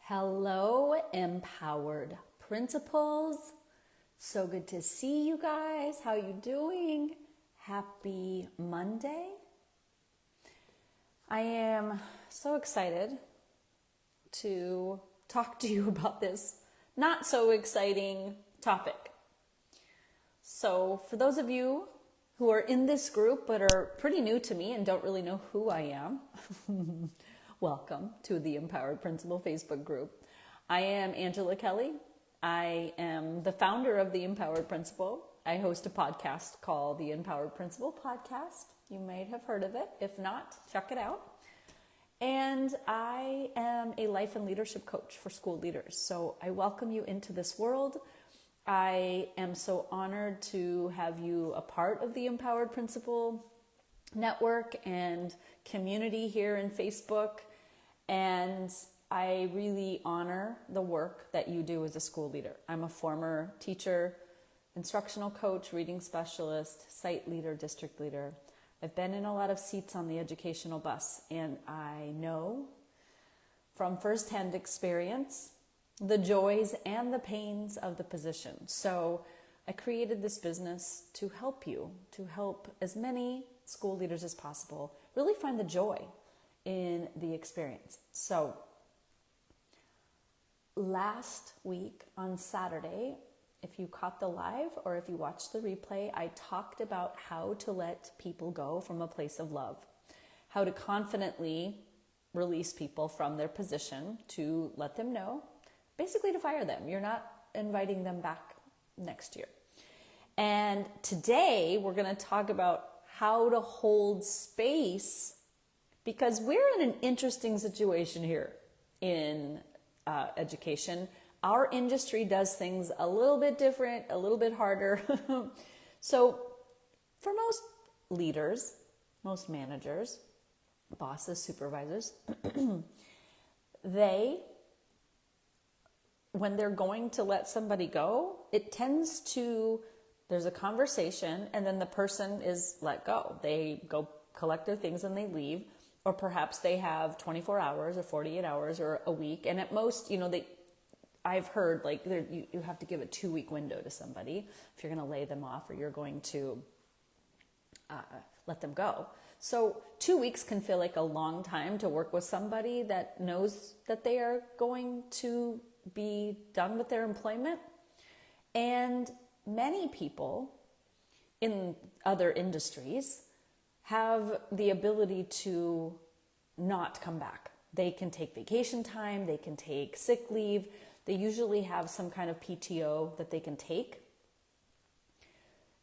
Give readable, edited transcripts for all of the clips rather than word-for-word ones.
Hello, empowered principals. So good to see you guys. How you doing? Happy Monday. I am so excited to talk to you about this not so exciting topic. So for those of you who are in this group but are pretty new to me and don't really know who I am, welcome to the Empowered Principal Facebook group. I am Angela Kelly. I am the founder of the Empowered Principal. I host a podcast called the Empowered Principal Podcast. You may have heard of it. If not, check it out. And I am a life and leadership coach for school leaders. So I welcome you into this world. I am so honored to have you a part of the Empowered Principal network and community here in Facebook. And I really honor the work that you do as a school leader. I'm a former teacher, instructional coach, reading specialist, site leader, district leader. I've been in a lot of seats on the educational bus, and I know from firsthand experience the joys and the pains of the position. So I created this business to help you, to help as many school leaders as possible really find the joy in the experience. So last week on Saturday, if you caught the live or if you watched the replay, I talked about how to let people go from a place of love, how to confidently release people from their position, to let them know, basically to fire them. You're not inviting them back next year. And today we're going to talk about how to hold space, because we're in an interesting situation here in education. Our industry does things a little bit different, a little bit harder. So for most leaders, most managers, bosses, supervisors, when they're going to let somebody go, there's a conversation and then the person is let go. They go collect their things and they leave. Or perhaps they have 24 hours or 48 hours or a week. And at most, I've heard you have to give a 2-week window to somebody if you're going to lay them off or you're going to let them go. So 2 weeks can feel like a long time to work with somebody that knows that they are going to be done with their employment. And many people in other industries have the ability to not come back. They can take vacation time, they can take sick leave, they usually have some kind of PTO that they can take.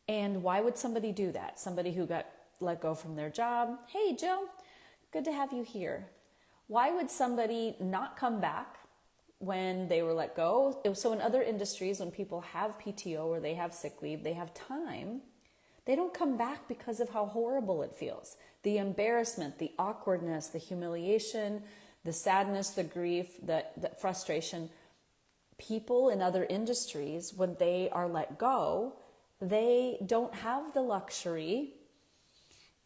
And why would somebody do that? Somebody who got let go from their job. Hey, Joe, good to have you here. Why would somebody not come back when they were let go? So in other industries, when people have PTO or they have sick leave, they have time. They don't come back because of how horrible it feels. The embarrassment, the awkwardness, the humiliation, the sadness, the grief, the frustration. People in other industries, when they are let go, they don't have the luxury.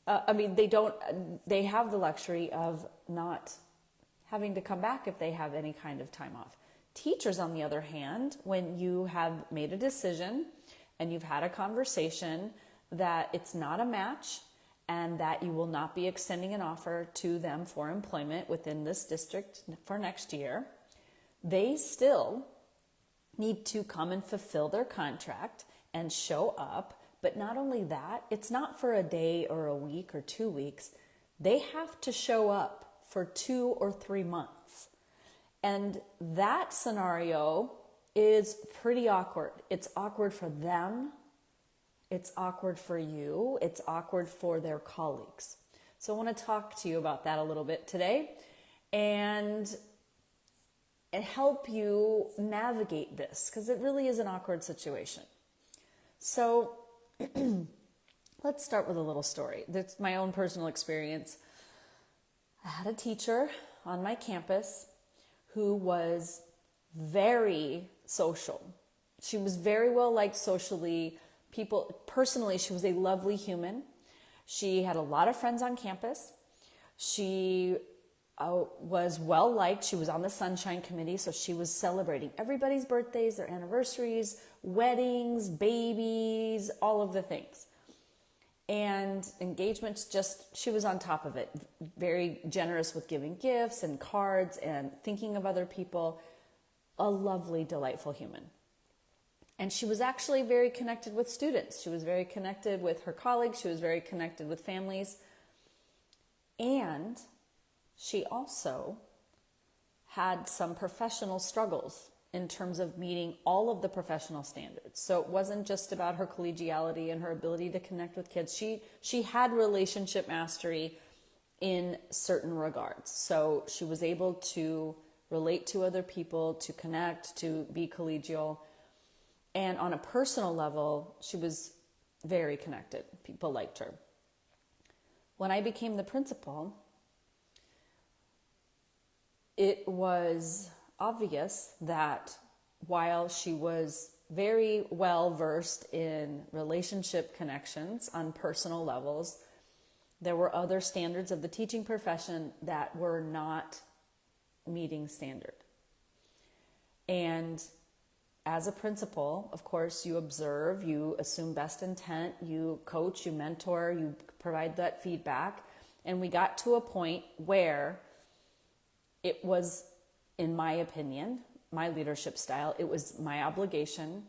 They have the luxury of not having to come back if they have any kind of time off. Teachers, on the other hand, when you have made a decision and you've had a conversation that it's not a match and that you will not be extending an offer to them for employment within this district for next year, they still need to come and fulfill their contract and show up. But not only that, it's not for a day or a week or 2 weeks. They have to show up for 2 or 3 months. And that scenario is pretty awkward. It's awkward for them. It's awkward for you. It's awkward for their colleagues. So I want to talk to you about that a little bit today and help you navigate this, because it really is an awkward situation. So let's start with a little story. That's my own personal experience. I had a teacher on my campus who was very social. She was very well liked socially. Personally, she was a lovely human. She had a lot of friends on campus. She was well liked. She was on the Sunshine Committee, so she was celebrating everybody's birthdays, their anniversaries, weddings, babies, all of the things. And engagements, she was on top of it. Very generous with giving gifts and cards and thinking of other people. A lovely, delightful human. And she was actually very connected with students. She was very connected with her colleagues. She was very connected with families. And she also had some professional struggles in terms of meeting all of the professional standards. So it wasn't just about her collegiality and her ability to connect with kids. She had relationship mastery in certain regards. So she was able to relate to other people, to connect, to be collegial. And on a personal level, she was very connected. People liked her. When I became the principal, it was obvious that while she was very well versed in relationship connections on personal levels, there were other standards of the teaching profession that were not meeting standard. And as a principal, of course, you observe, you assume best intent, you coach, you mentor, you provide that feedback. And we got to a point where it was, in my opinion, my leadership style, it was my obligation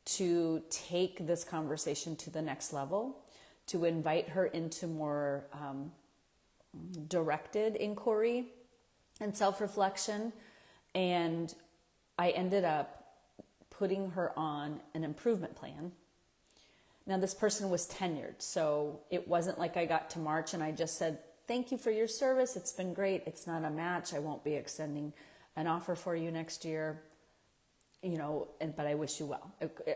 to take this conversation to the next level, to invite her into more directed inquiry and self-reflection. And I ended up putting her on an improvement plan. Now, this person was tenured, so it wasn't like I got to March and I just said, thank you for your service. It's been great. It's not a match. I won't be extending an offer for you next year, but I wish you well.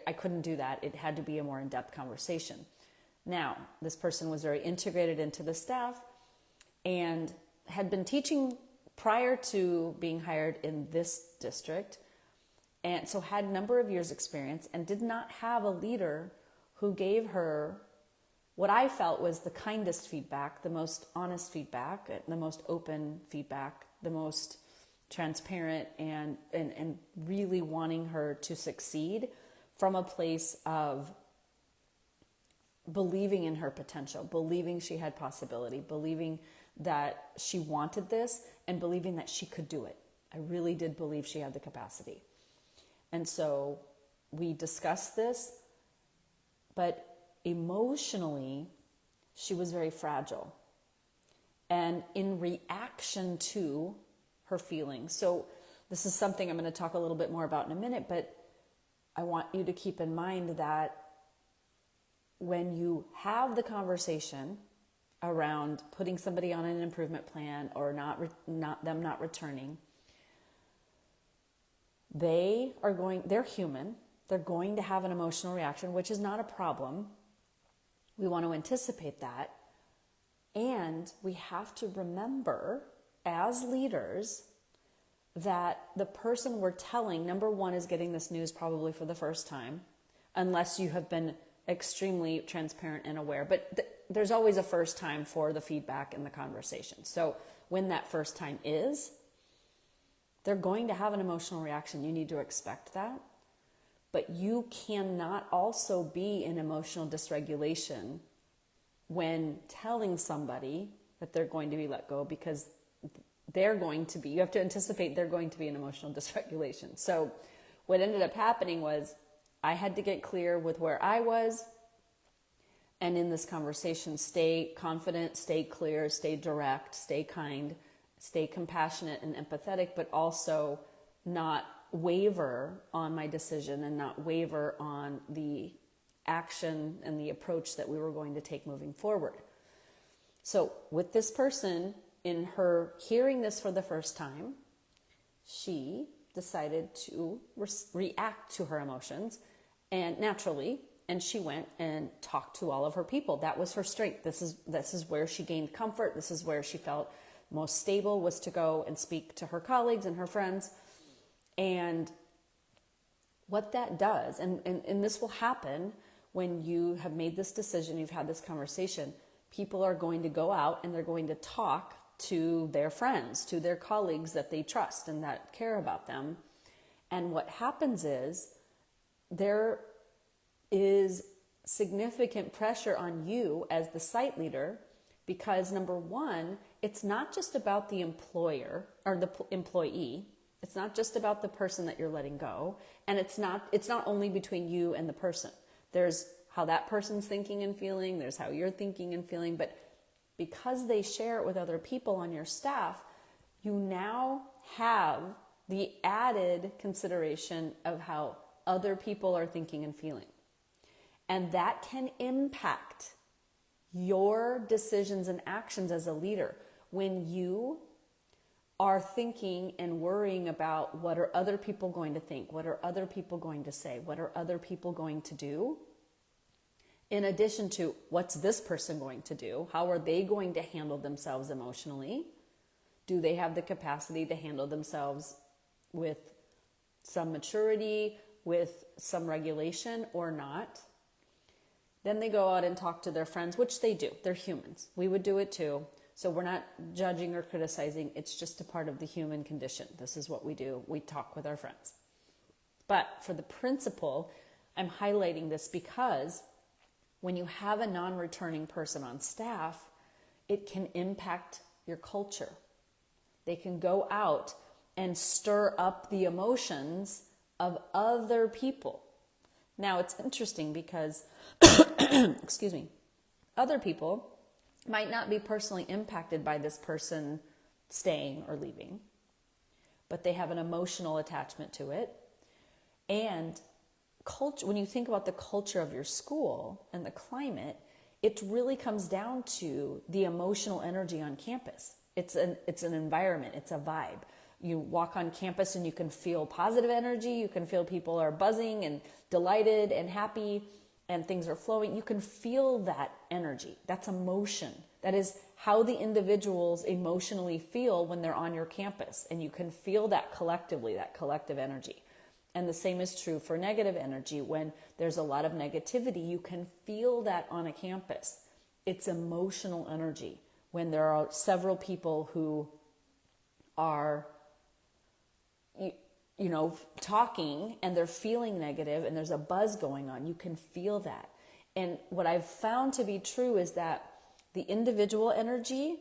I couldn't do that. It had to be a more in-depth conversation. Now, this person was very integrated into the staff and had been teaching prior to being hired in this district, and so had a number of years experience and did not have a leader who gave her what I felt was the kindest feedback, the most honest feedback, the most open feedback, the most transparent, and really wanting her to succeed from a place of believing in her potential, believing she had possibility, believing that she wanted this, and believing that she could do it. I really did believe she had the capacity. And so we discussed this, but emotionally, she was very fragile. And in reaction to her feelings, so this is something I'm going to talk a little bit more about in a minute, but I want you to keep in mind that when you have the conversation around putting somebody on an improvement plan or not returning, they're human. They're going to have an emotional reaction, which is not a problem. We want to anticipate that. And we have to remember as leaders that the person we're telling, number one, is getting this news probably for the first time, unless you have been extremely transparent and aware. But there's always a first time for the feedback and the conversation. So when that first time is, they're going to have an emotional reaction. You need to expect that. But you cannot also be in emotional dysregulation when telling somebody that they're going to be let go, because you have to anticipate they're going to be in emotional dysregulation. So what ended up happening was I had to get clear with where I was, and in this conversation, stay confident, stay clear, stay direct, stay kind, stay compassionate and empathetic, but also not waver on my decision and not waver on the action and the approach that we were going to take moving forward. So with this person, in her hearing this for the first time, she decided to react to her emotions, and naturally, and she went and talked to all of her people. That was her strength. This is where she gained comfort. This is where she felt most stable, was to go and speak to her colleagues and her friends. And what that does, and this will happen when you have made this decision, you've had this conversation, people are going to go out and they're going to talk to their friends, to their colleagues that they trust and that care about them. And what happens is there is significant pressure on you as the site leader, because number one, it's not just about the employer or the employee. It's not just about the person that you're letting go. And it's not only between you and the person. There's how that person's thinking and feeling. There's how you're thinking and feeling. But because they share it with other people on your staff, you now have the added consideration of how other people are thinking and feeling. And that can impact your decisions and actions as a leader. When you are thinking and worrying about what are other people going to think, what are other people going to say, what are other people going to do, in addition to what's this person going to do, how are they going to handle themselves emotionally, do they have the capacity to handle themselves with some maturity, with some regulation or not. Then they go out and talk to their friends, which they do. They're humans. We would do it too. So we're not judging or criticizing. It's just a part of the human condition. This is what we do. We talk with our friends. But for the principle, I'm highlighting this because when you have a non-returning person on staff, it can impact your culture. They can go out and stir up the emotions of other people. Now, it's interesting because, excuse me, other people might not be personally impacted by this person staying or leaving, but they have an emotional attachment to it. And culture, when you think about the culture of your school and the climate, it really comes down to the emotional energy on campus. It's an environment, it's a vibe. You walk on campus and you can feel positive energy. You can feel people are buzzing and delighted and happy and things are flowing. You can feel that energy. That's emotion. That is how the individuals emotionally feel when they're on your campus. And you can feel that collectively, that collective energy. And the same is true for negative energy. When there's a lot of negativity, you can feel that on a campus. It's emotional energy. When there are several people who are talking and they're feeling negative and there's a buzz going on, you can feel that. And what I've found to be true is that the individual energy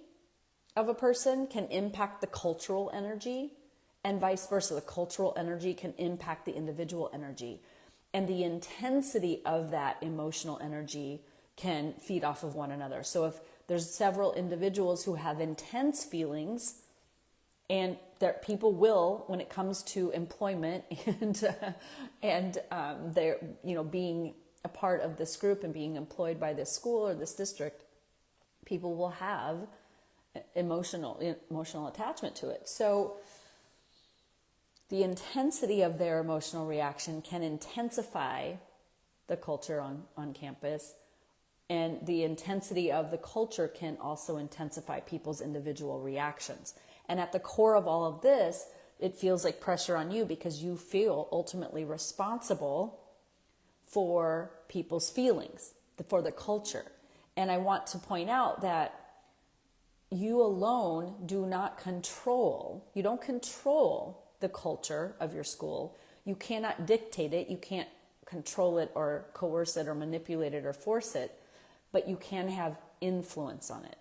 of a person can impact the cultural energy, and vice versa. The cultural energy can impact the individual energy. And the intensity of that emotional energy can feed off of one another. So if there's several individuals who have intense feelings, and that people will, when it comes to employment and they're being a part of this group and being employed by this school or this district, people will have emotional attachment to it. So the intensity of their emotional reaction can intensify the culture on campus, and the intensity of the culture can also intensify people's individual reactions. And at the core of all of this, it feels like pressure on you because you feel ultimately responsible for people's feelings, for the culture. And I want to point out that you alone do not control, you don't control the culture of your school. You cannot dictate it. You can't control it or coerce it or manipulate it or force it, but you can have influence on it.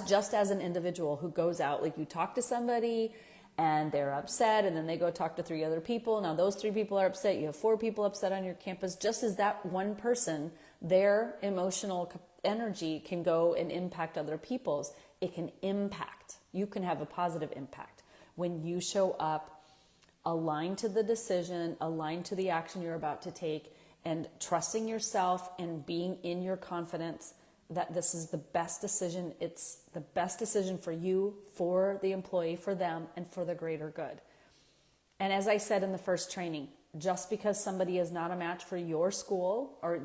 Just as an individual who goes out, like you talk to somebody and they're upset and then they go talk to 3 other people. Now those 3 people are upset. You have 4 people upset on your campus. Just as that one person, their emotional energy can go and impact other people's. It can impact. You can have a positive impact when you show up aligned to the decision, aligned to the action you're about to take, and trusting yourself and being in your confidence that this is the best decision. It's the best decision for you, for the employee, for them, and for the greater good. And as I said in the first training, just because somebody is not a match for your school or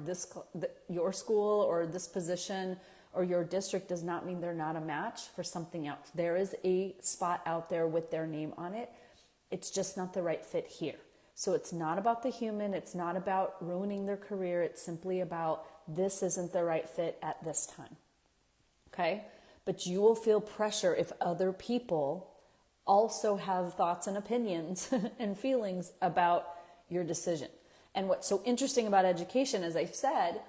your school or this position or your district does not mean they're not a match for something else. There is a spot out there with their name on it. It's just not the right fit here. So it's not about the human. It's not about ruining their career. It's simply about this isn't the right fit at this time. Okay? but you will feel pressure if other people also have thoughts and opinions and feelings about your decision. And what's so interesting about education, as I've said,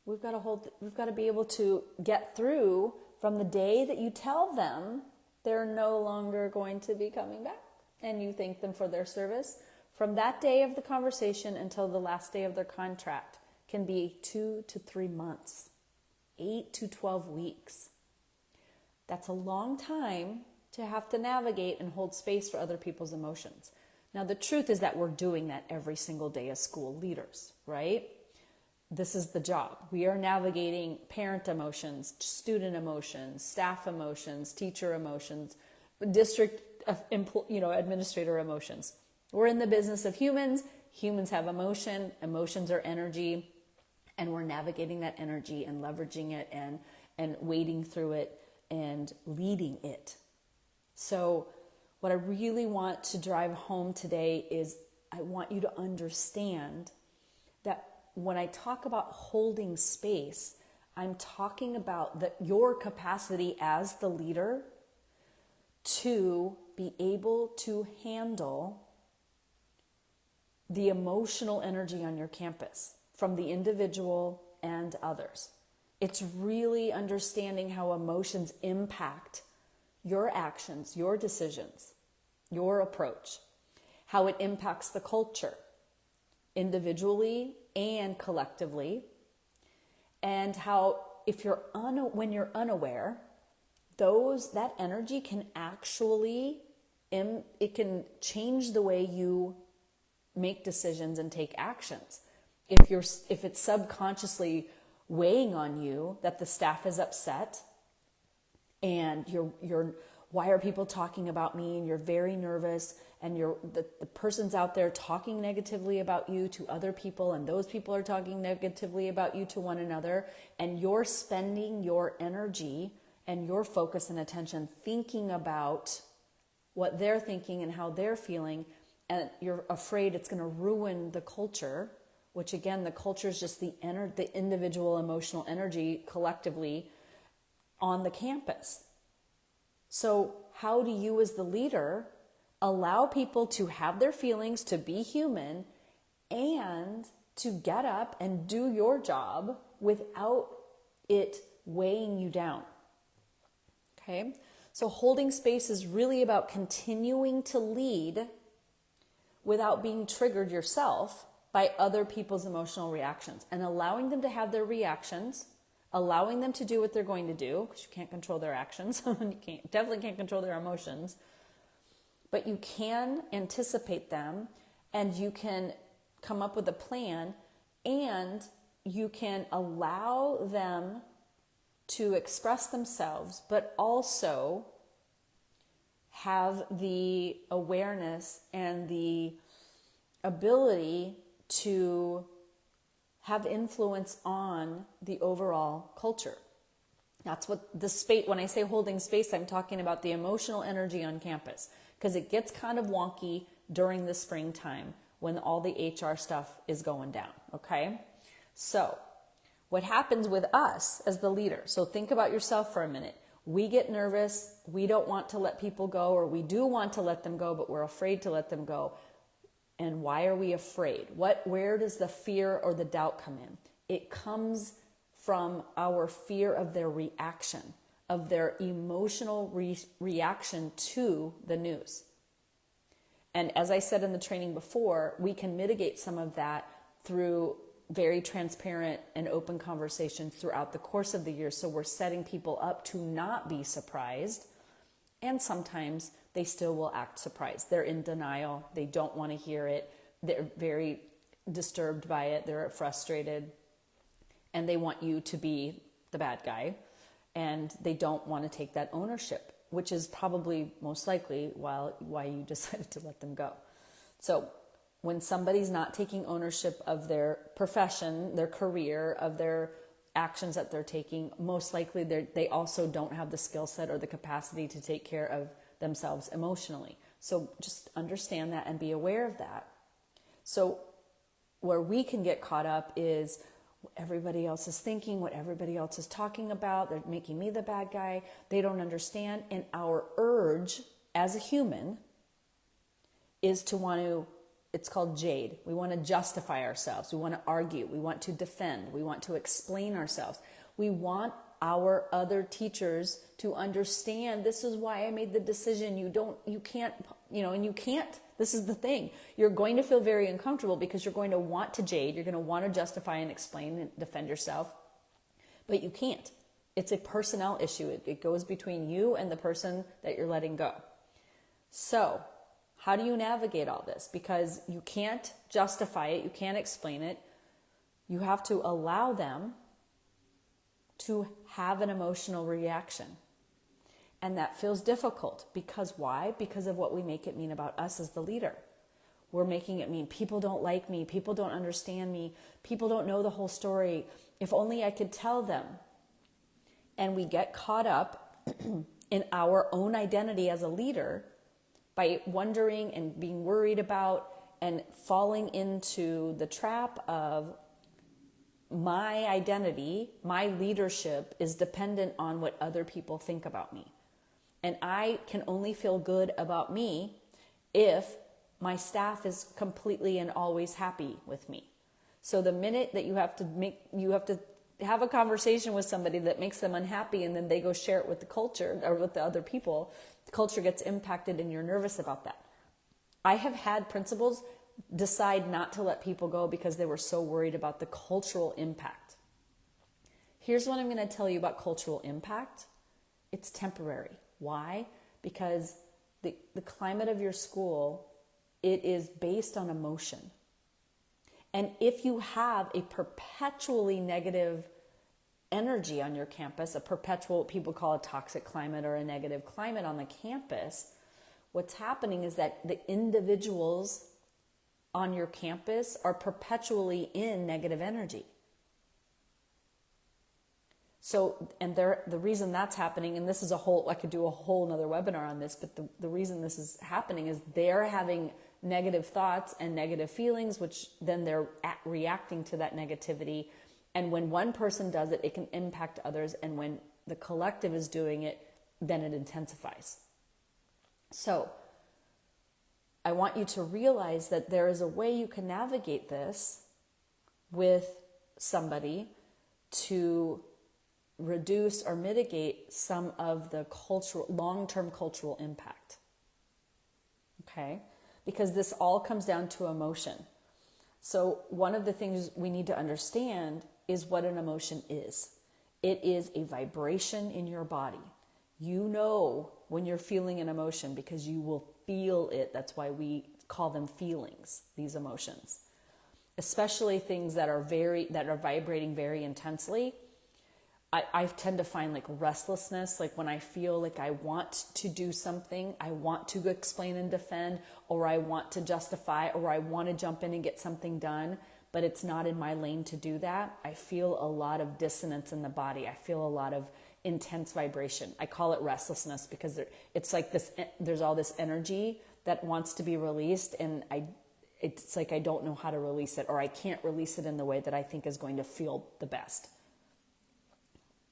we've got to be able to get through from the day that you tell them they're no longer going to be coming back and you thank them for their service. From that day of the conversation until the last day of their contract can be 2 to 3 months, 8 to 12 weeks. That's a long time to have to navigate and hold space for other people's emotions. Now, the truth is that we're doing that every single day as school leaders, right? This is the job. We are navigating parent emotions, student emotions, staff emotions, teacher emotions, district, administrator emotions. We're in the business of humans. Humans have emotion. Emotions are energy. And we're navigating that energy and leveraging it and wading through it and leading it. So what I really want to drive home today is I want you to understand that when I talk about holding space, I'm talking about your capacity as the leader to be able to handle the emotional energy on your campus from the individual and others. It's really understanding how emotions impact your actions, your decisions, your approach, how it impacts the culture individually and collectively, and how when you're unaware, that energy can actually it can change the way you make decisions and take actions. If it's subconsciously weighing on you that the staff is upset and you're why are people talking about me, and you're very nervous, and the person's out there talking negatively about you to other people, and those people are talking negatively about you to one another, and you're spending your energy and your focus and attention thinking about what they're thinking and how they're feeling, and you're afraid it's going to ruin the culture, which again, the culture is just the individual emotional energy collectively on the campus. So how do you as the leader allow people to have their feelings, to be human, and to get up and do your job without it weighing you down? Okay? So holding space is really about continuing to lead without being triggered yourself by other people's emotional reactions, and allowing them to have their reactions, allowing them to do what they're going to do, because you can't control their actions. You definitely can't control their emotions, but you can anticipate them, and you can come up with a plan, and you can allow them to express themselves, but also have the awareness and the ability to have influence on the overall culture. That's what the space, when I say holding space, I'm talking about the emotional energy on campus, because it gets kind of wonky during the springtime when all the HR stuff is going down, okay? So what happens with us as the leader, so think about yourself for a minute. We get nervous, we don't want to let people go, or we do want to let them go, but we're afraid to let them go. And why are we afraid? Where does the fear or the doubt come in? It comes from our fear of their reaction, of their emotional reaction to the news. And as I said in the training before, we can mitigate some of that through very transparent and open conversations throughout the course of the year. So we're setting people up to not be surprised. And sometimes they still will act surprised. They're in denial. They don't want to hear it. They're very disturbed by it. They're frustrated. And they want you to be the bad guy. And they don't want to take that ownership, which is probably most likely why you decided to let them go. So when somebody's not taking ownership of their profession, their career, of their actions that they're taking, most likely they also don't have the skill set or the capacity to take care of themselves emotionally. So just understand that and be aware of that. So where we can get caught up is what everybody else is thinking, what everybody else is talking about. They're making me the bad guy. They don't understand. And our urge as a human is to want to, it's called jade. We want to justify ourselves. We want to argue. We want to defend. We want to explain ourselves. We want our other teachers to understand, this is why I made the decision. You can't, and you can't. This is the thing. You're going to feel very uncomfortable because you're going to want to jade. You're going to want to justify and explain and defend yourself, but you can't. It's a personnel issue. It goes between you and the person that you're letting go. So how do you navigate all this? Because you can't justify it. You can't explain it. You have to allow them to have an emotional reaction. And that feels difficult. Because why? Because of what we make it mean about us as the leader. We're making it mean people don't like me. People don't understand me. People don't know the whole story. If only I could tell them. And we get caught up in our own identity as a leader by wondering and being worried about and falling into the trap of my identity, my leadership is dependent on what other people think about me. And I can only feel good about me if my staff is completely and always happy with me. So the minute that you have to have a conversation with somebody that makes them unhappy and then they go share it with the culture or with the other people, the culture gets impacted and you're nervous about that. I have had principals decide not to let people go because they were so worried about the cultural impact. Here's what I'm going to tell you about cultural impact. It's temporary. Why? Because the climate of your school, it is based on emotion. And if you have a perpetually negative energy on your campus, a perpetual, what people call a toxic climate or a negative climate on the campus, what's happening is that the individuals on your campus are perpetually in negative energy. So, and the reason that's happening, and this is I could do a whole nother webinar on this, but the reason this is happening is they're having negative thoughts and negative feelings, which then they're reacting to that negativity. And when one person does it, it can impact others. And when the collective is doing it, then it intensifies. So I want you to realize that there is a way you can navigate this with somebody to reduce or mitigate some of the long-term cultural impact. Okay? Because this all comes down to emotion. So one of the things we need to understand is what an emotion is. It is a vibration in your body. You know when you're feeling an emotion because you will feel it. That's why we call them feelings, these emotions. Especially things that are vibrating very intensely. I tend to find like restlessness, like when I feel like I want to do something, I want to explain and defend, or I want to justify, or I want to jump in and get something done, but it's not in my lane to do that. I feel a lot of dissonance in the body. I feel a lot of intense vibration. I call it restlessness because it's like this. There's all this energy that wants to be released, and it's like I don't know how to release it, or I can't release it in the way that I think is going to feel the best.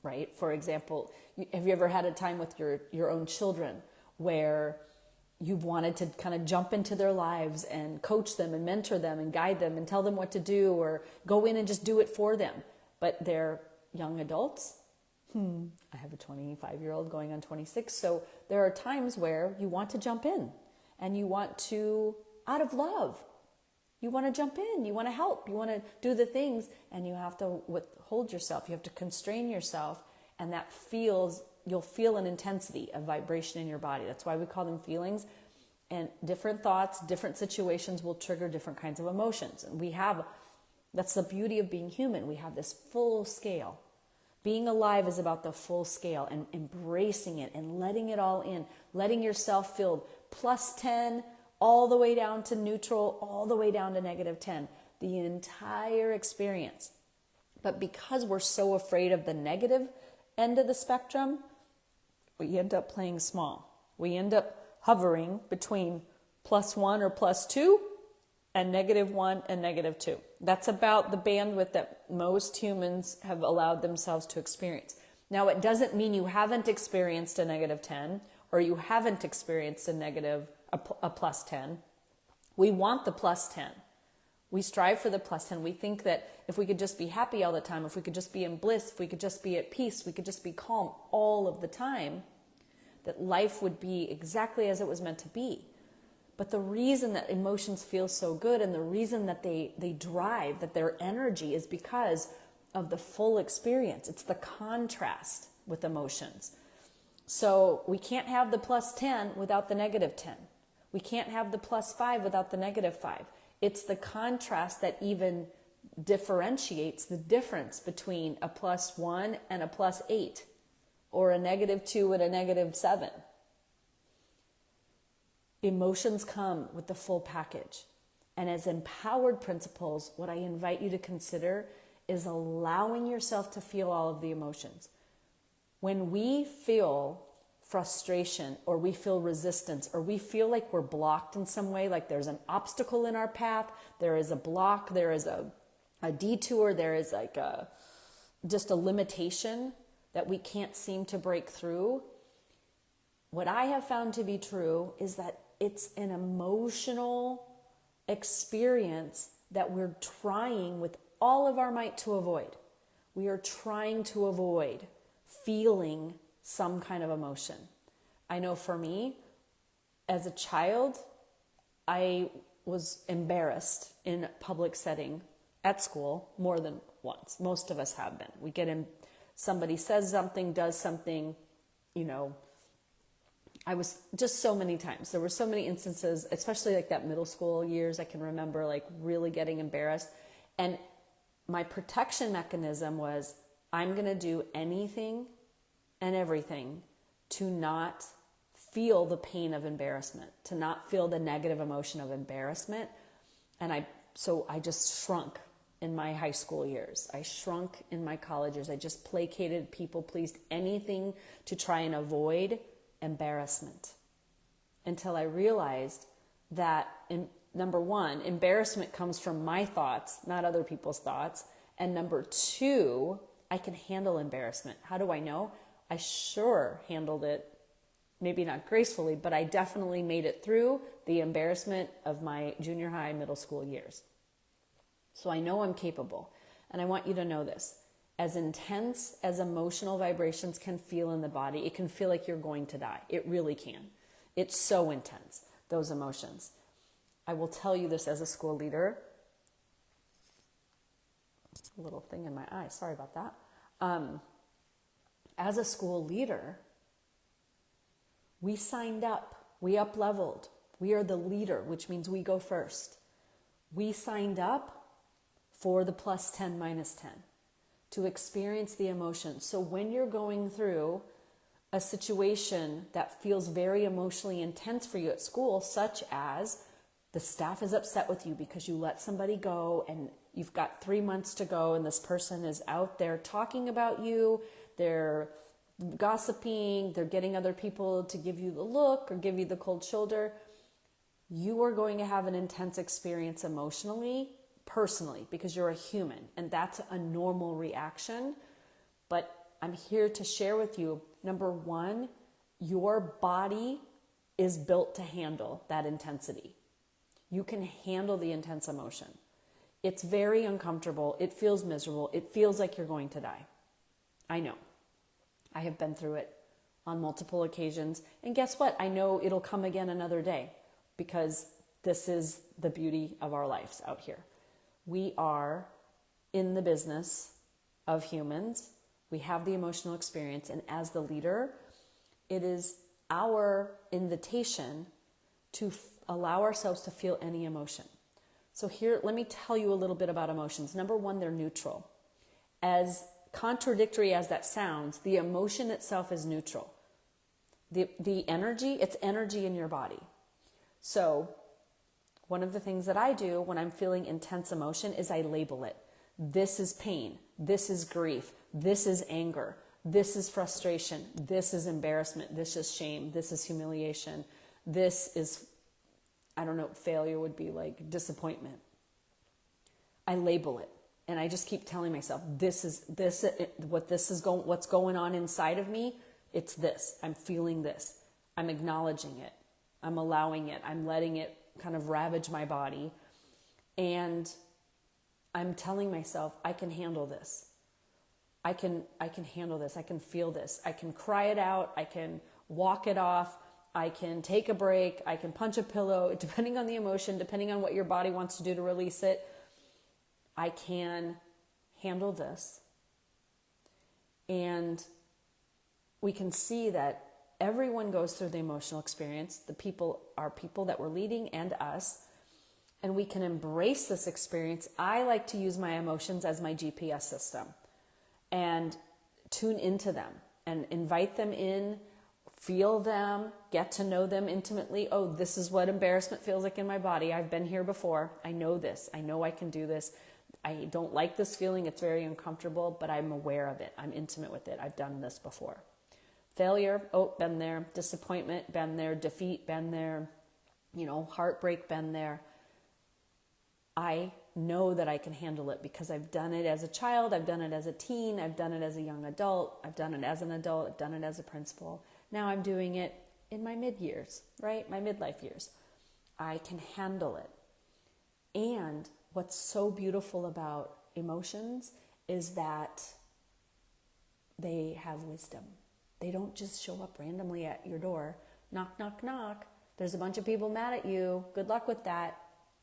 Right? For example, have you ever had a time with your own children where you've wanted to kind of jump into their lives and coach them and mentor them and guide them and tell them what to do or go in and just do it for them, but they're young adults? I have a 25-year-old going on 26, so there are times where you want to jump in and you want to, out of love, you want to jump in, you want to help, you want to do the things, and you have to withhold yourself, you have to constrain yourself, and you'll feel an intensity of vibration in your body. That's why we call them feelings, and different thoughts, different situations will trigger different kinds of emotions. And that's the beauty of being human. We have this full scale. Being alive is about the full scale and embracing it and letting it all in, letting yourself feel +10, all the way down to neutral, all the way down to -10, the entire experience. But because we're so afraid of the negative end of the spectrum, we end up playing small. We end up hovering between +1 or +2 and -1 and -2. That's about the bandwidth that most humans have allowed themselves to experience. Now, it doesn't mean you haven't experienced a -10 or you haven't experienced a plus 10. We want the plus 10. We strive for the plus 10. We think that if we could just be happy all the time, if we could just be in bliss, if we could just be at peace, we could just be calm all of the time, that life would be exactly as it was meant to be. But the reason that emotions feel so good and the reason that they drive, that their energy, is because of the full experience. It's the contrast with emotions. So we can't have the plus 10 without the -10. We can't have the plus 5 without the -5. It's the contrast that even differentiates the difference between a plus 1 and a plus 8, or a -2 and a -7. Emotions come with the full package. And as empowered principles, what I invite you to consider is allowing yourself to feel all of the emotions. When we feel frustration, or we feel resistance, or we feel like we're blocked in some way, like there's an obstacle in our path, there is a block, there is a detour, there is like just a limitation that we can't seem to break through, what I have found to be true is that it's an emotional experience that we're trying with all of our might to avoid. We are trying to avoid feeling some kind of emotion. I know for me, as a child, I was embarrassed in a public setting at school more than once. Most of us have been. We get in, somebody says something, does something, I was just so many times. There were so many instances, especially like that middle school years, I can remember like really getting embarrassed. And my protection mechanism was, I'm going to do anything and everything to not feel the pain of embarrassment, to not feel the negative emotion of embarrassment. And so I just shrunk in my high school years. I shrunk in my college years. I just placated, people pleased, anything to try and avoid embarrassment, until I realized that, number one, embarrassment comes from my thoughts, not other people's thoughts. And number two, I can handle embarrassment. How do I know? I sure handled it, maybe not gracefully, but I definitely made it through the embarrassment of my junior high, middle school years. So I know I'm capable. And I want you to know this. As intense as emotional vibrations can feel in the body, it can feel like you're going to die. It really can. It's so intense, those emotions. I will tell you this as a school leader. A little thing in my eye, sorry about that. As a school leader, we signed up, we up-leveled. We are the leader, which means we go first. We signed up for the plus 10, minus 10. To experience the emotions. So when you're going through a situation that feels very emotionally intense for you at school, such as the staff is upset with you because you let somebody go and you've got 3 months to go and this person is out there talking about you, they're gossiping, they're getting other people to give you the look or give you the cold shoulder, you are going to have an intense experience emotionally, personally, because you're a human, and that's a normal reaction. But I'm here to share with you, number one, your body is built to handle that intensity. You can handle the intense emotion. It's very uncomfortable. It feels miserable. It feels like you're going to die. I know. I have been through it on multiple occasions. And guess what? I know it'll come again another day, because this is the beauty of our lives out here. We are in the business of humans. We have the emotional experience. And as the leader, it is our invitation to allow ourselves to feel any emotion. So here, let me tell you a little bit about emotions. Number one, they're neutral. As contradictory as that sounds, the emotion itself is neutral. The energy, it's energy in your body. So one of the things that I do when I'm feeling intense emotion is I label it. This is pain. This is grief. This is anger. This is frustration. This is embarrassment. This is shame. This is humiliation. This is, I don't know, failure would be like disappointment. I label it. And I just keep telling myself, what's going on inside of me. It's this. I'm feeling this. I'm acknowledging it. I'm allowing it. I'm letting it kind of ravage my body. And I'm telling myself, I can handle this. I can handle this. I can feel this. I can cry it out. I can walk it off. I can take a break. I can punch a pillow, depending on the emotion, depending on what your body wants to do to release it. I can handle this. And we can see that everyone goes through the emotional experience. The people are people that we're leading and us. And we can embrace this experience. I like to use my emotions as my GPS system and tune into them and invite them in, feel them, get to know them intimately. Oh, this is what embarrassment feels like in my body. I've been here before. I know this. I know I can do this. I don't like this feeling. It's very uncomfortable, but I'm aware of it. I'm intimate with it. I've done this before. Failure, oh, been there. Disappointment, been there. Defeat, been there. Heartbreak, been there. I know that I can handle it because I've done it as a child. I've done it as a teen. I've done it as a young adult. I've done it as an adult. I've done it as a principal. Now I'm doing it in my mid-years, right? My midlife years. I can handle it. And what's so beautiful about emotions is that they have wisdom. They don't just show up randomly at your door. Knock, knock, knock. There's a bunch of people mad at you. Good luck with that.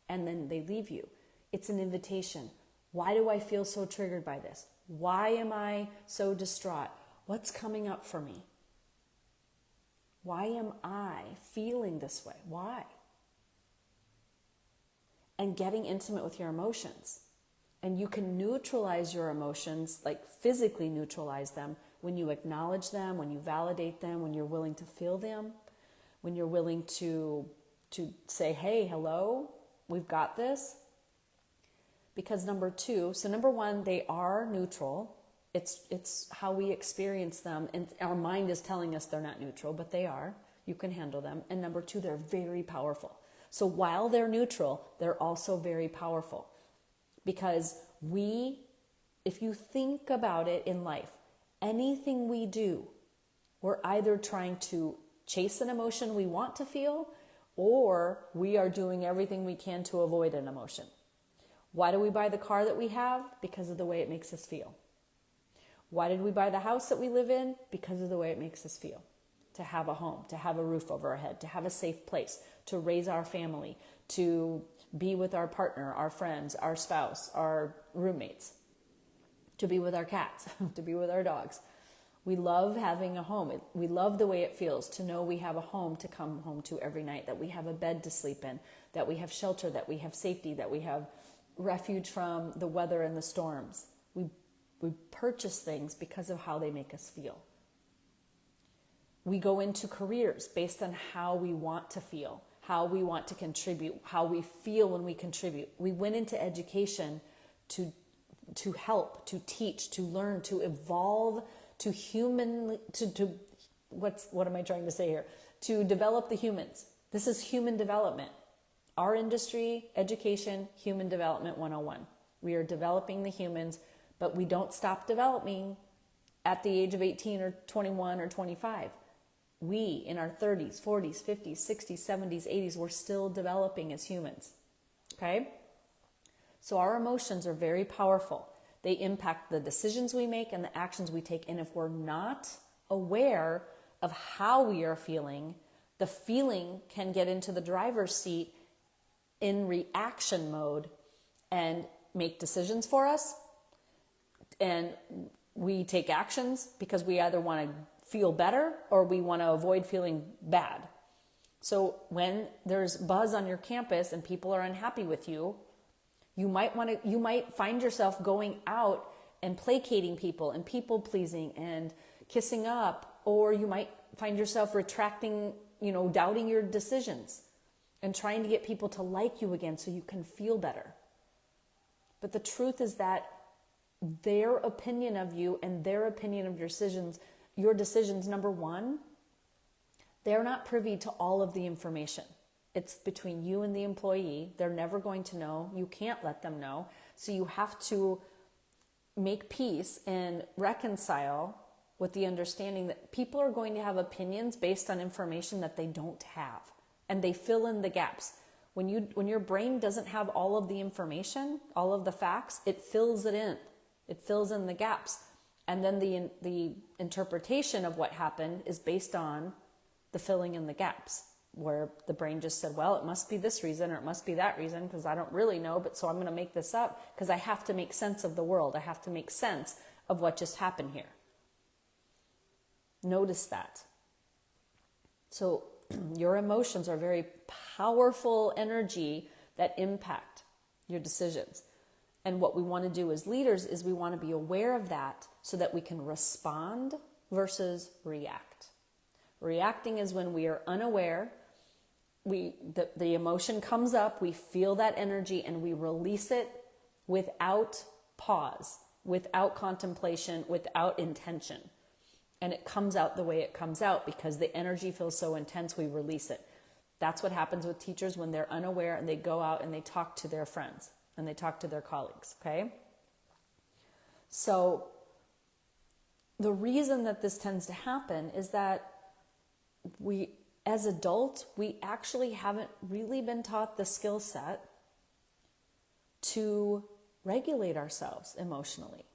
And then they leave you. It's an invitation. Why do I feel so triggered by this? Why am I so distraught? What's coming up for me? Why am I feeling this way? Why? And getting intimate with your emotions. And you can neutralize your emotions, like physically neutralize them, when you acknowledge them, when you validate them, when you're willing to feel them, when you're willing to say, hey, hello, we've got this. Because number one, they are neutral. It's how we experience them. And our mind is telling us they're not neutral, but they are. You can handle them. And number two, they're very powerful. So while they're neutral, they're also very powerful. Because if you think about it in life, anything we do, we're either trying to chase an emotion we want to feel, or we are doing everything we can to avoid an emotion. Why do we buy the car that we have? Because of the way it makes us feel. Why did we buy the house that we live in? Because of the way it makes us feel. To have a home, to have a roof over our head, to have a safe place, to raise our family, to be with our partner, our friends, our spouse, our roommates, to be with our cats, to be with our dogs. We love having a home. We love the way it feels to know we have a home to come home to every night, that we have a bed to sleep in, that we have shelter, that we have safety, that we have refuge from the weather and the storms. We purchase things because of how they make us feel. We go into careers based on how we want to feel, how we want to contribute, how we feel when we contribute. We went into education to help, to teach, to learn, to evolve, to what am I trying to say here? To develop the humans. This is human development. Our industry, education, human development 101. We are developing the humans, but we don't stop developing at the age of 18 or 21 or 25. We, in our 30s, 40s, 50s, 60s, 70s, 80s, we're still developing as humans. Okay? So our emotions are very powerful. They impact the decisions we make and the actions we take. And if we're not aware of how we are feeling, the feeling can get into the driver's seat in reaction mode and make decisions for us. And we take actions because we either want to feel better or we want to avoid feeling bad. So when there's buzz on your campus and people are unhappy with you, you might find yourself going out and placating people and people pleasing and kissing up, or you might find yourself retracting, doubting your decisions and trying to get people to like you again so you can feel better. But the truth is that their opinion of you and their opinion of your decisions, number one, they're not privy to all of the information. It's between you and the employee. They're never going to know. You can't let them know. So you have to make peace and reconcile with the understanding that people are going to have opinions based on information that they don't have. And they fill in the gaps. When your brain doesn't have all of the information, all of the facts, it fills it in. It fills in the gaps. And then the interpretation of what happened is based on the filling in the gaps, where the brain just said, well, it must be this reason or it must be that reason because I don't really know, but so I'm going to make this up because I have to make sense of the world. I have to make sense of what just happened here. Notice that. So your emotions are very powerful energy that impact your decisions. And what we want to do as leaders is we want to be aware of that so that we can respond versus react. Reacting is when we are unaware. The emotion comes up, we feel that energy, and we release it without pause, without contemplation, without intention. And it comes out the way it comes out because the energy feels so intense, we release it. That's what happens with teachers when they're unaware and they go out and they talk to their friends and they talk to their colleagues, okay? So the reason that this tends to happen is that we, as adults, we actually haven't really been taught the skill set to regulate ourselves emotionally.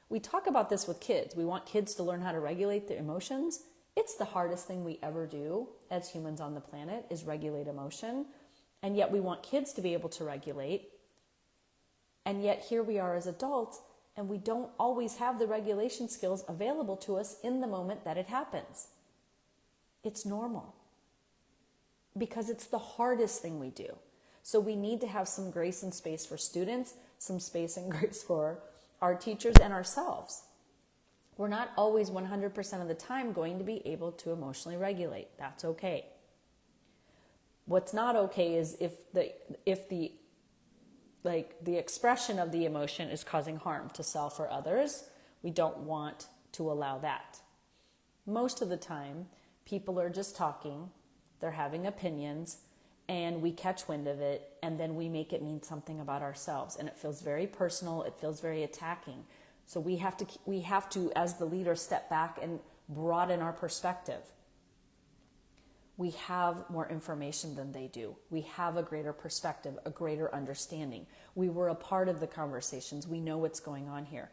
We talk about this with kids. We want kids to learn how to regulate their emotions. It's the hardest thing we ever do as humans on the planet is regulate emotion. And yet we want kids to be able to regulate. And yet here we are as adults, and we don't always have the regulation skills available to us in the moment that it happens. It's normal because it's the hardest thing we do. So we need to have some grace and space for students, some space and grace for our teachers and ourselves. We're not always 100% of the time going to be able to emotionally regulate. That's okay. What's not okay is if the expression of the emotion is causing harm to self or others. We don't want to allow that. Most of the time, people are just talking, they're having opinions, and we catch wind of it, and then we make it mean something about ourselves, and it feels very personal, it feels very attacking. So we have to, as the leader, step back and broaden our perspective. We have more information than they do. We have a greater perspective, a greater understanding. We were a part of the conversations. We know what's going on here.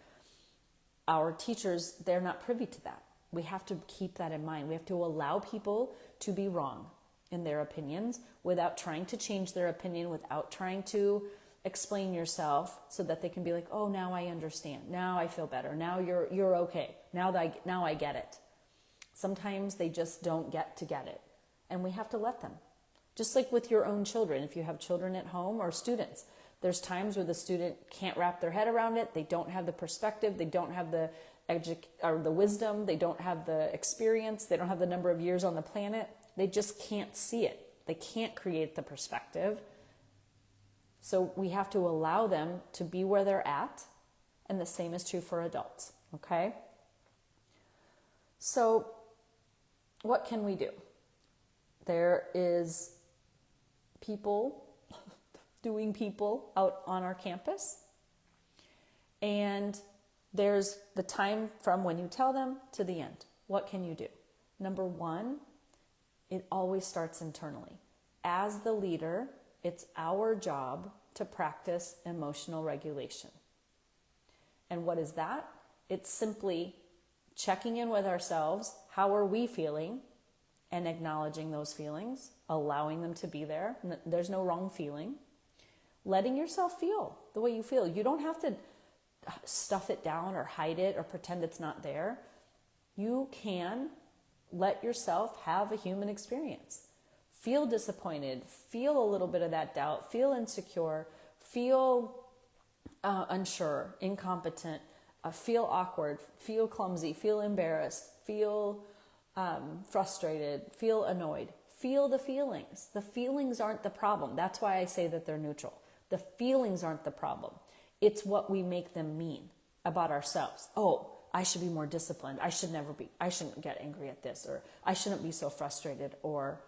Our teachers, they're not privy to that. We have to keep that in mind. We have to allow people to be wrong in their opinions without trying to change their opinion, without trying to explain yourself so that they can be like, oh, now I understand. Now I feel better. Now you're okay. Now I get it. Sometimes they just don't get it. And we have to let them. Just like with your own children, if you have children at home or students, there's times where the student can't wrap their head around it. They don't have the perspective. They don't have the wisdom. They don't have the experience. They don't have the number of years on the planet. They just can't see it. They can't create the perspective. So we have to allow them to be where they're at. And the same is true for adults. Okay? So what can we do? There is people doing people out on our campus. And there's the time from when you tell them to the end. What can you do? Number one, it always starts internally. As the leader, it's our job to practice emotional regulation. And what is that? It's simply checking in with ourselves. How are we feeling? And acknowledging those feelings, allowing them to be there. There's no wrong feeling. Letting yourself feel the way you feel. You don't have to stuff it down or hide it or pretend it's not there. You can let yourself have a human experience. Feel disappointed. Feel a little bit of that doubt. Feel insecure. Feel unsure, incompetent. Feel awkward. Feel clumsy. Feel embarrassed. Feel frustrated, feel annoyed. Feel the feelings. The feelings aren't the problem. That's why I say that they're neutral. The feelings aren't the problem. It's what we make them mean about ourselves. Oh, I should be more disciplined. I shouldn't get angry at this, or I shouldn't be so frustrated, or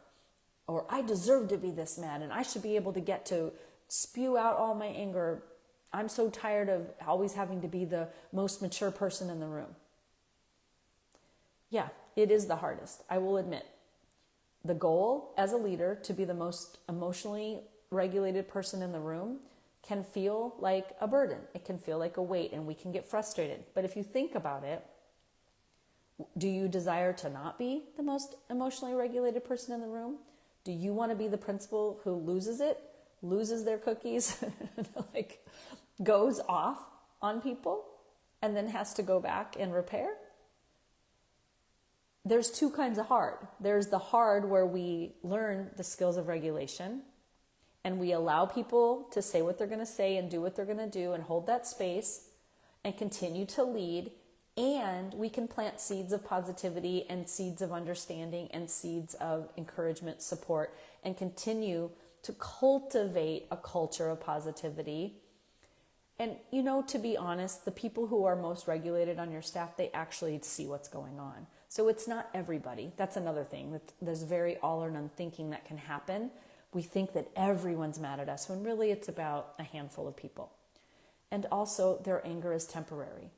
or I deserve to be this mad and I should be able to get to spew out all my anger. I'm so tired of always having to be the most mature person in the room. Yeah, it is the hardest, I will admit. The goal as a leader to be the most emotionally regulated person in the room can feel like a burden. It can feel like a weight, and we can get frustrated. But if you think about it, do you desire to not be the most emotionally regulated person in the room? Do you want to be the principal who loses it, loses their cookies, like goes off on people and then has to go back and repair? There's two kinds of hard. There's the hard where we learn the skills of regulation and we allow people to say what they're going to say and do what they're going to do and hold that space and continue to lead. And we can plant seeds of positivity and seeds of understanding and seeds of encouragement, support, and continue to cultivate a culture of positivity. And, to be honest, the people who are most regulated on your staff, they actually see what's going on. So it's not everybody. That's another thing. There's very all or none thinking that can happen. We think that everyone's mad at us when really it's about a handful of people. And also their anger is temporary.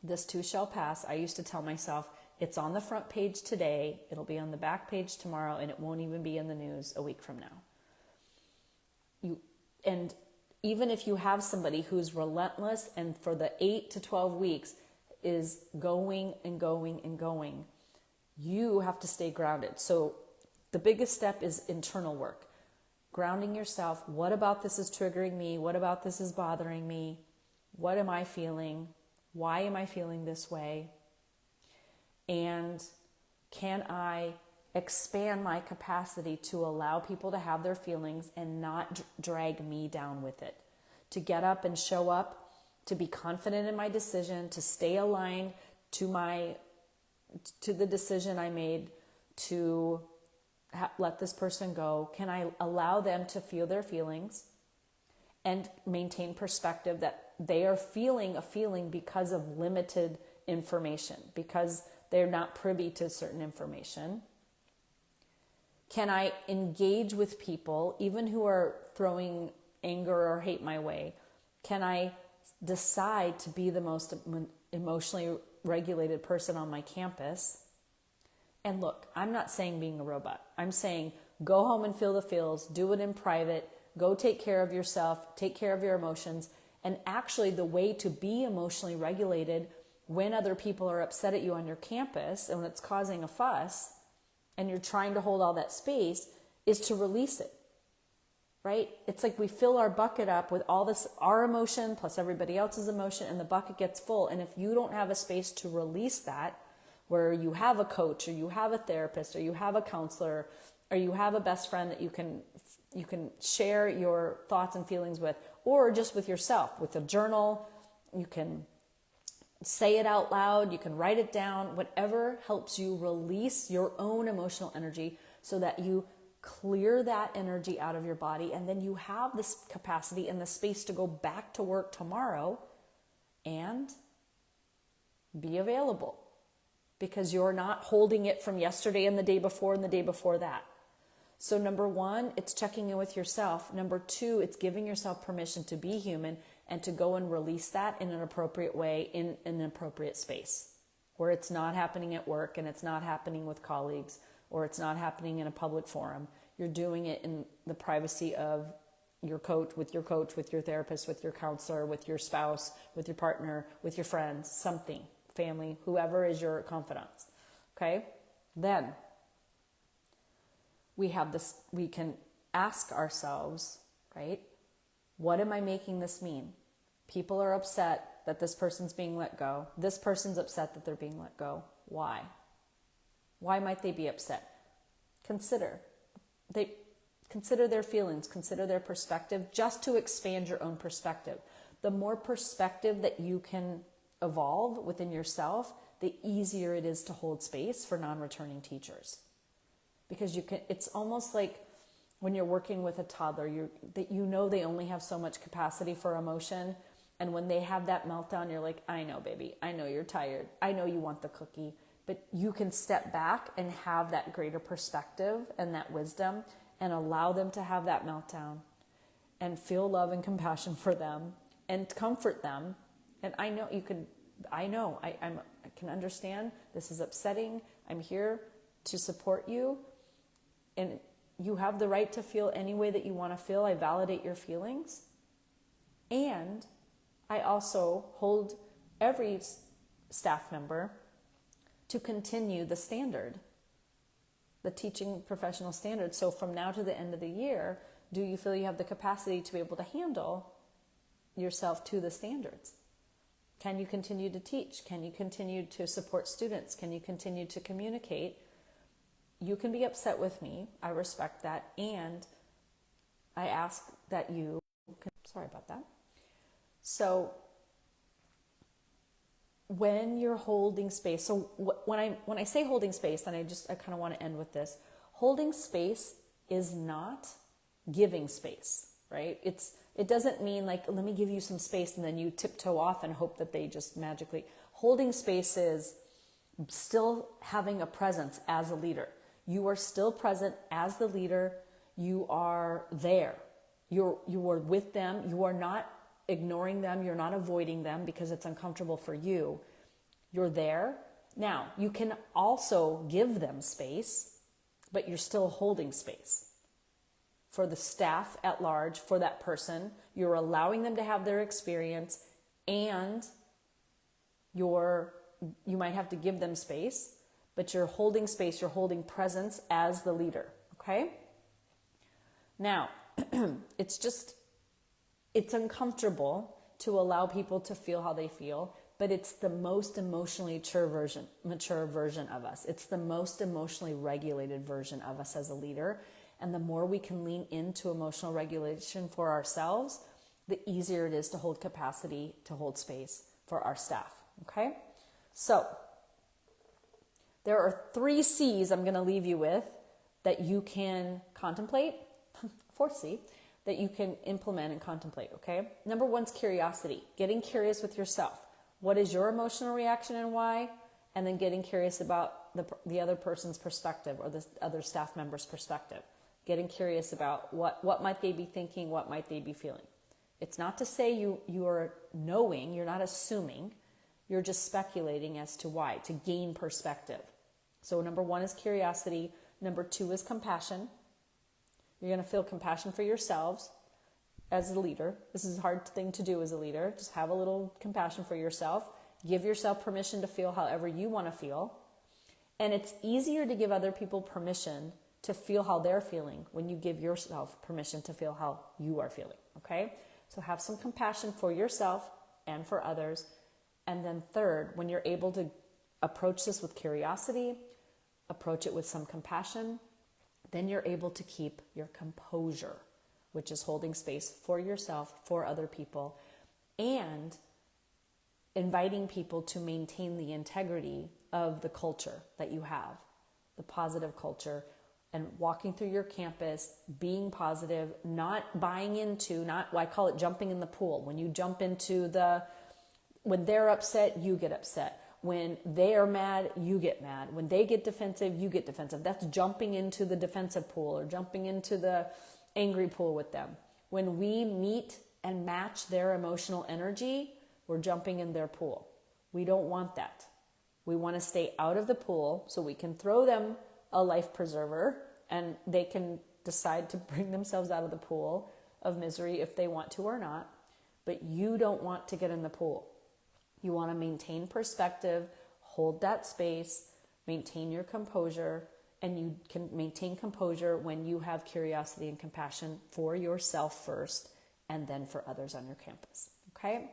This too shall pass. I used to tell myself, it's on the front page today, it'll be on the back page tomorrow, and it won't even be in the news a week from now. And even if you have somebody who's relentless and for the 8 to 12 weeks is going and going and going, you have to stay grounded. So the biggest step is internal work. Grounding yourself. What about this is triggering me? What about this is bothering me? What am I feeling? Why am I feeling this way? And can I expand my capacity to allow people to have their feelings and not drag me down with it? To get up and show up, to be confident in my decision, to stay aligned to the decision I made to let this person go. Can I allow them to feel their feelings and maintain perspective that they are feeling a feeling because of limited information, because they're not privy to certain information? Can I engage with people, even who are throwing anger or hate my way? Can I decide to be the most emotionally regulated person on my campus? And look, I'm not saying being a robot. I'm saying go home and feel the feels, do it in private, go take care of yourself, take care of your emotions. And actually the way to be emotionally regulated when other people are upset at you on your campus and when it's causing a fuss and you're trying to hold all that space is to release it, right? It's like we fill our bucket up with all this, our emotion plus everybody else's emotion, and the bucket gets full. And if you don't have a space to release that, where you have a coach or you have a therapist or you have a counselor or you have a best friend that you can share your thoughts and feelings with, or just with yourself, with a journal, you can say it out loud, you can write it down, whatever helps you release your own emotional energy so that you clear that energy out of your body, and then you have this capacity and the space to go back to work tomorrow and be available, because you're not holding it from yesterday and the day before and the day before that. So number one, it's checking in with yourself. Number two, it's giving yourself permission to be human and to go and release that in an appropriate way, in an appropriate space, where it's not happening at work and it's not happening with colleagues, or it's not happening in a public forum. You're doing it in the privacy of your coach, with your therapist, with your counselor, with your spouse, with your partner, with your friends, something, family, whoever is your confidant. Okay? Then we have this, we can ask ourselves, right? What am I making this mean? People are upset that this person's being let go. This person's upset that they're being let go. Why? Why might they be upset? Consider their feelings, consider their perspective, just to expand your own perspective. The more perspective that you can evolve within yourself, the easier it is to hold space for non-returning teachers. Because it's almost like when you're working with a toddler, you know they only have so much capacity for emotion. And when they have that meltdown, you're like, I know, baby. I know you're tired. I know you want the cookie. but you can step back and have that greater perspective and that wisdom and allow them to have that meltdown and feel love and compassion for them and comfort them. And I know you can, I can understand this is upsetting. I'm here to support you. And you have the right to feel any way that you want to feel. I validate your feelings. And I also hold every staff member to continue the standard, the teaching professional standard. So from now to the end of the year, do you feel you have the capacity to be able to handle yourself to the standards? Can you continue to teach? Can you continue to support students? Can you continue to communicate? You can be upset with me. I respect that. And I ask that you, sorry about that. So when you're holding space, so when I say holding space, and I kind of want to end with this, holding space is not giving space, right? It doesn't mean like, let me give you some space and then you tiptoe off and hope that they just magically. Holding space is still having a presence as a leader. You are still present as the leader. You are there. You are with them. You are not ignoring them. You're not avoiding them because it's uncomfortable for you. You're there. Now, you can also give them space, but you're still holding space. For the staff at large, for that person, you're allowing them to have their experience, and you might have to give them space, but you're holding space, you're holding presence as the leader, okay? Now, it's uncomfortable to allow people to feel how they feel, but it's the most emotionally mature version of us. It's the most emotionally regulated version of us as a leader. And the more we can lean into emotional regulation for ourselves, the easier it is to hold capacity, to hold space for our staff, okay? So there are 3 C's I'm going to leave you with that you can contemplate, 4th C, that you can implement and contemplate, okay? Number 1's curiosity, getting curious with yourself. What is your emotional reaction and why? And then getting curious about the other person's perspective or the other staff member's perspective. Getting curious about what might they be thinking, what might they be feeling. It's not to say you are knowing, you're not assuming, you're just speculating as to why, to gain perspective. So number 1 is curiosity. Number 2 is compassion. You're going to feel compassion for yourselves as a leader. This is a hard thing to do as a leader. Just have a little compassion for yourself. Give yourself permission to feel however you want to feel. And it's easier to give other people permission to feel how they're feeling when you give yourself permission to feel how you are feeling, okay? So have some compassion for yourself and for others. And then 3rd, when you're able to approach this with curiosity, approach it with some compassion, then you're able to keep your composure, which is holding space for yourself, for other people, and inviting people to maintain the integrity of the culture that you have, the positive culture, and walking through your campus, being positive, not buying into, I call it jumping in the pool. When you jump into when they're upset, you get upset. When they are mad, you get mad. When they get defensive, you get defensive. That's jumping into the defensive pool or jumping into the angry pool with them. When we meet and match their emotional energy, we're jumping in their pool. We don't want that. We want to stay out of the pool so we can throw them a life preserver and they can decide to bring themselves out of the pool of misery if they want to or not. But you don't want to get in the pool. You want to maintain perspective, hold that space, maintain your composure, and you can maintain composure when you have curiosity and compassion for yourself first and then for others on your campus. Okay?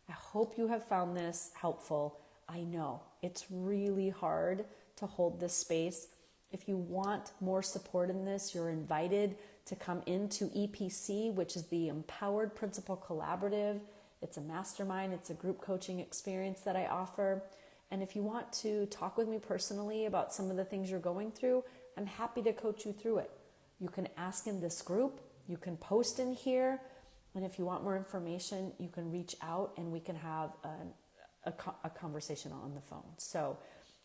I hope you have found this helpful. I know it's really hard to hold this space. If you want more support in this, you're invited to come into EPC, which is the Empowered Principal Collaborative. It's a mastermind. It's a group coaching experience that I offer. And if you want to talk with me personally about some of the things you're going through, I'm happy to coach you through it. You can ask in this group. You can post in here. And if you want more information, you can reach out and we can have a conversation on the phone. So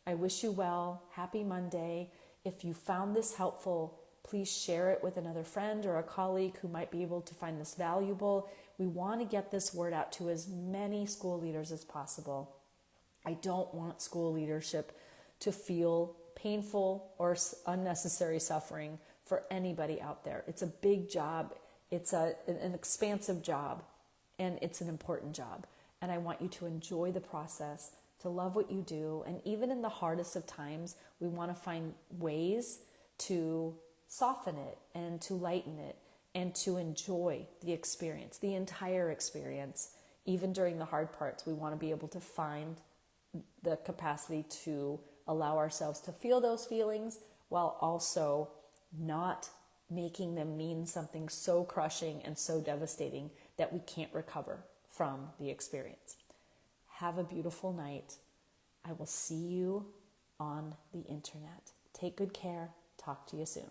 I wish you well. Happy Monday. If you found this helpful, please share it with another friend or a colleague who might be able to find this valuable. We want to get this word out to as many school leaders as possible. I don't want school leadership to feel painful or unnecessary suffering for anybody out there. It's a big job. It's an expansive job, and it's an important job. And I want you to enjoy the process, to love what you do. And even in the hardest of times, we want to find ways to soften it and to lighten it and to enjoy the experience, the entire experience. Even during the hard parts, we want to be able to find the capacity to allow ourselves to feel those feelings while also not making them mean something so crushing and so devastating that we can't recover from the experience. Have a beautiful night. I will see you on the internet. Take good care. Talk to you soon.